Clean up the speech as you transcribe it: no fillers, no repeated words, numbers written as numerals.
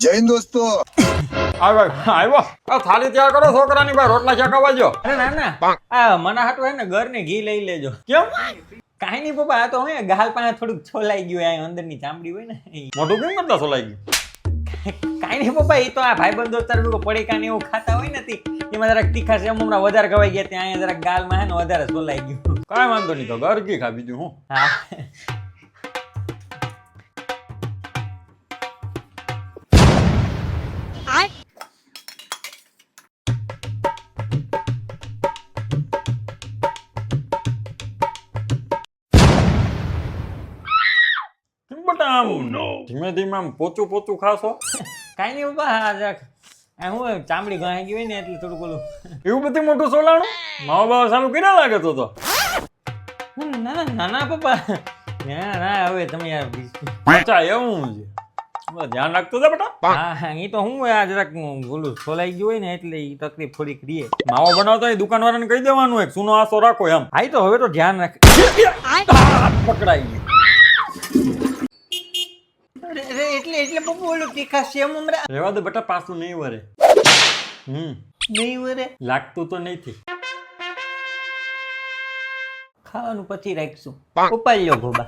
જૈન દોસ્તો આવ્યો આ થાળી તૈયાર કરો છોકરાની ભાઈ રોટલા શેકાવા જો અરે ના ના આ મના હાટુ હે ને ઘર ને ઘી લઈ લેજો કેમ કાઈ નહીં પપ્પા આ તો હે ગાલ પાસે થોડુંક છોલાઈ ગયું આ અંદરની ચામડી હોય ને મોઢું કેમ કરતા સોલાઈ ગયું કાઈ નહીં પપ્પા એ તો આ ભાઈબંધ દોસ્તાર લોકો પડીકા ને એવું ખાતા હોય નથી એમાં જરાક તીખા છે હમણાં વધારે ખવાઈ ગયા ત્યાં અહીંયા જરાક ગાલમાં હે ને વધારે છોલાઈ ગયું કાંઈ વાંધો નહીં તો ઘર ઘી ખા બીજું હું હા કેમ બટા આમ ધીમે ધીમે આમ પોચું પોચું ખાશો કાઈ નહીં પપ્પા આ જરાક આ હું ચામડી ઘાઈ ગઈ હોય ને એટલે થોડુંક ઓલું એવું બધું મોટું સોલાણું માવા બાવા સારું કર્યા લાગે તો ના ના ના પપ્પા ના ના હવે તમે યાર અચ્છા એવું છે બસ ધ્યાન રાખતો જા બેટા હા એ તો હું આ જરાક ઓલું છોલાઈ ગયું હોય ને એટલે એ તકલીફ થોડીક રીએ માવો બનાવતા હોય દુકાનવાળાને કહી દેવાનું એક સૂનો આસો રાખો એમ હા તો હવે તો ધ્યાન રાખ પકડાઈ ગયું એટલે પપ્પા ઓલું તીખા સેમ હમણાં રેવા દે બેટા પાછું નહીં વરે નહીં વરે લાગતું તો નથી ખાવાનું પછી રાખશું પપ્પા લ્યો ગોબા